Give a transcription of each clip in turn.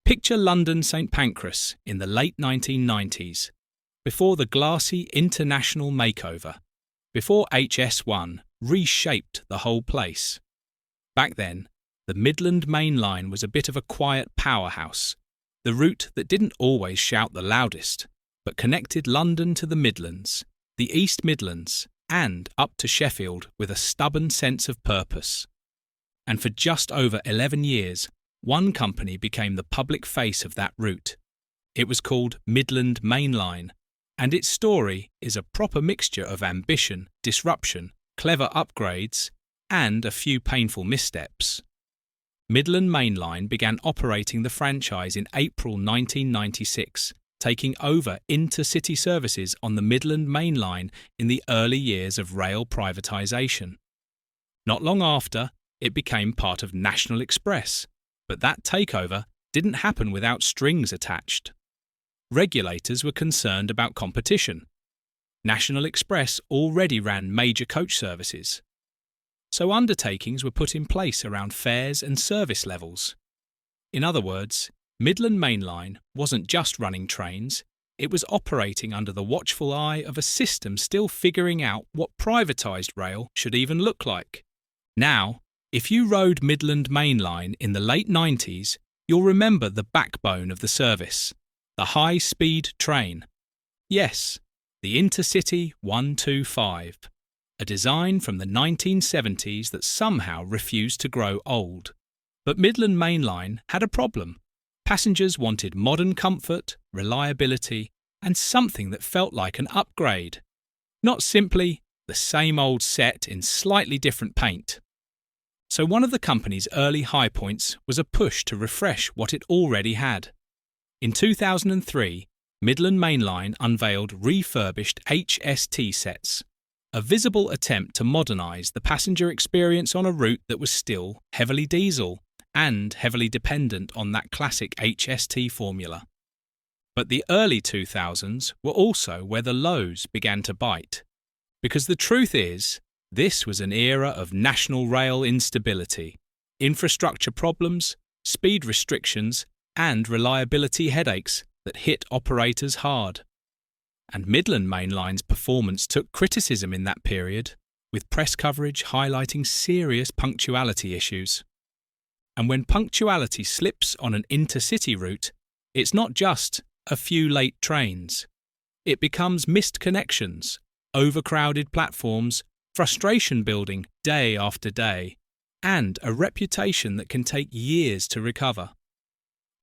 Picture London St Pancras in the late 1990s, before the glassy international makeover, before HS1 reshaped the whole place. Back then, the Midland Main Line was a bit of a quiet powerhouse, the route that didn't always shout the loudest, but connected London to the Midlands, the East Midlands, and up to Sheffield with a stubborn sense of purpose. And for just over 11 years, one company became the public face of that route. It was called Midland Main Line, and its story is a proper mixture of ambition, disruption, clever upgrades, and a few painful missteps. Midland Main Line began operating the franchise in April 1996, taking over InterCity services on the Midland Main Line in the early years of rail privatisation. Not long after, it became part of National Express, but that takeover didn't happen without strings attached. Regulators were concerned about competition. National Express already ran major coach services, so undertakings were put in place around fares and service levels. In other words, Midland Main Line wasn't just running trains, it was operating under the watchful eye of a system still figuring out what privatised rail should even look like. Now, if you rode Midland Main Line in the late 90s, you'll remember the backbone of the service, the high-speed train. Yes, the InterCity 125. A design from the 1970s that somehow refused to grow old. But Midland Main Line had a problem. Passengers wanted modern comfort, reliability, and something that felt like an upgrade. Not simply the same old set in slightly different paint. So one of the company's early high points was a push to refresh what it already had. In 2003, Midland Main Line unveiled refurbished HST sets, a visible attempt to modernise the passenger experience on a route that was still heavily diesel and heavily dependent on that classic HST formula. But the early 2000s were also where the lows began to bite. Because the truth is, this was an era of national rail instability, infrastructure problems, speed restrictions, and reliability headaches that hit operators hard. And Midland Main Line's performance took criticism in that period, with press coverage highlighting serious punctuality issues. And when punctuality slips on an intercity route, it's not just a few late trains. It becomes missed connections, overcrowded platforms, frustration building day after day, and a reputation that can take years to recover.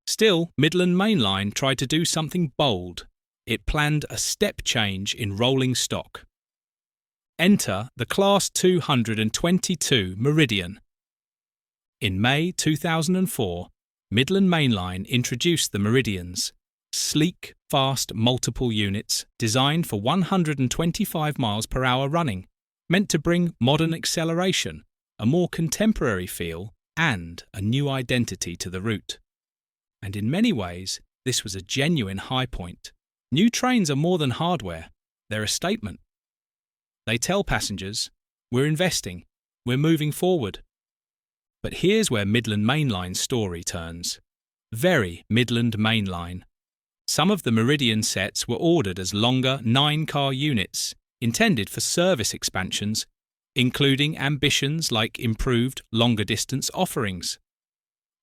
Still, Midland Main Line tried to do something bold. It planned a step change in rolling stock. Enter the Class 222 Meridian. In May 2004, Midland Main Line introduced the Meridians, sleek, fast multiple units designed for 125 miles per hour running, meant to bring modern acceleration, a more contemporary feel, and a new identity to the route. And in many ways, this was a genuine high point. New trains are more than hardware, they're a statement. They tell passengers, we're investing, we're moving forward. But here's where Midland Main Line's story turns. Very Midland Main Line. Some of the Meridian sets were ordered as longer 9-car units, intended for service expansions, including ambitions like improved longer-distance offerings.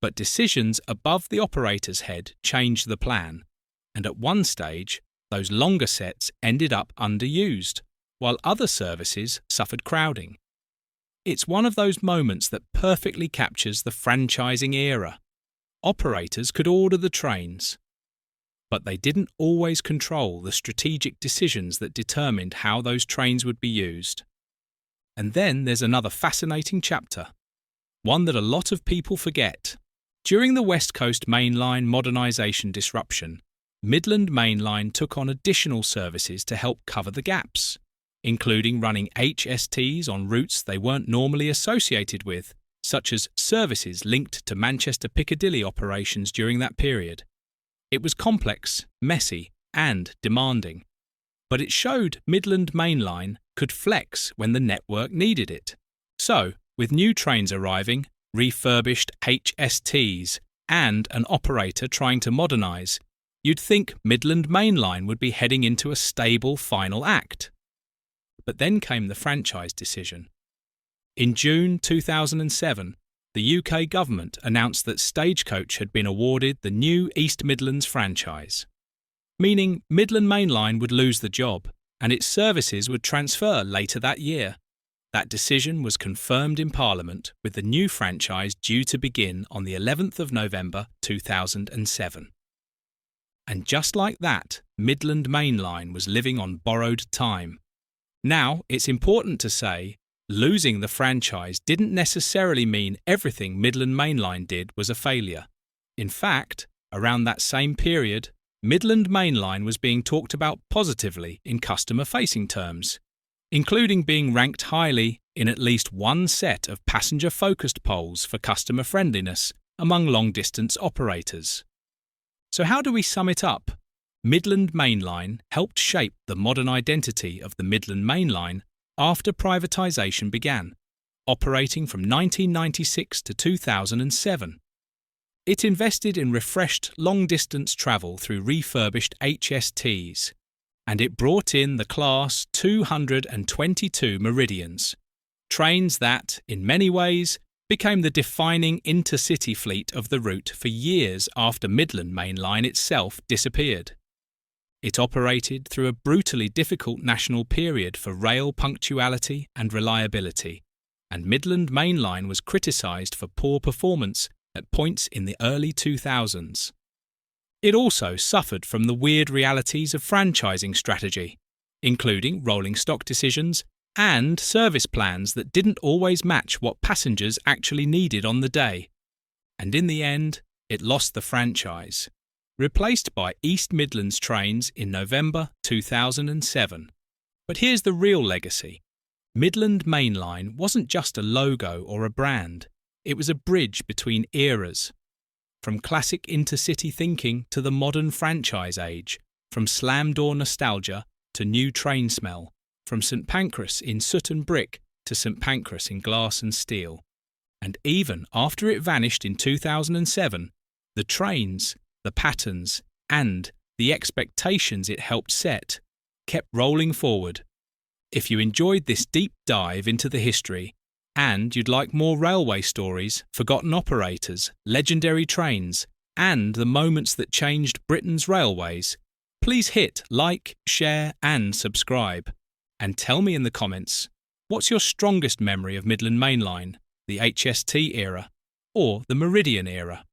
But decisions above the operator's head changed the plan, and at one stage, those longer sets ended up underused, while other services suffered crowding. It's one of those moments that perfectly captures the franchising era. Operators could order the trains, but they didn't always control the strategic decisions that determined how those trains would be used. And then there's another fascinating chapter, one that a lot of people forget. During the West Coast Main Line modernisation disruption, Midland Main Line took on additional services to help cover the gaps, including running HSTs on routes they weren't normally associated with, such as services linked to Manchester Piccadilly operations during that period. It was complex, messy, and demanding, but it showed Midland Main Line could flex when the network needed it. So, with new trains arriving, refurbished HSTs, and an operator trying to modernise, you'd think Midland Main Line would be heading into a stable final act. But then came the franchise decision. In June 2007, the UK government announced that Stagecoach had been awarded the new East Midlands franchise, meaning Midland Main Line would lose the job and its services would transfer later that year. That decision was confirmed in Parliament, with the new franchise due to begin on the 11th of November 2007. And just like that, Midland Main Line was living on borrowed time. Now, it's important to say, losing the franchise didn't necessarily mean everything Midland Main Line did was a failure. In fact, around that same period, Midland Main Line was being talked about positively in customer-facing terms, including being ranked highly in at least one set of passenger-focused polls for customer friendliness among long-distance operators. So how do we sum it up? Midland Main Line helped shape the modern identity of the Midland Main Line after privatisation began, operating from 1996 to 2007. It invested in refreshed long-distance travel through refurbished HSTs, and it brought in the Class 222 Meridians, trains that, in many ways, became the defining intercity fleet of the route for years after Midland Main Line itself disappeared. It operated through a brutally difficult national period for rail punctuality and reliability, and Midland Main Line was criticised for poor performance at points in the early 2000s. It also suffered from the weird realities of franchising strategy, including rolling stock decisions and service plans that didn't always match what passengers actually needed on the day. And in the end, it lost the franchise, replaced by East Midlands trains in November 2007. But here's the real legacy. Midland Main Line wasn't just a logo or a brand, it was a bridge between eras. From classic intercity thinking to the modern franchise age, from slam door nostalgia to new train smell, from St Pancras in soot and brick to St Pancras in glass and steel. And even after it vanished in 2007, the trains, the patterns, and the expectations it helped set kept rolling forward. If you enjoyed this deep dive into the history, and you'd like more railway stories, forgotten operators, legendary trains, and the moments that changed Britain's railways, please hit like, share, and subscribe. And tell me in the comments, what's your strongest memory of Midland Main Line, the HST era, or the Meridian era?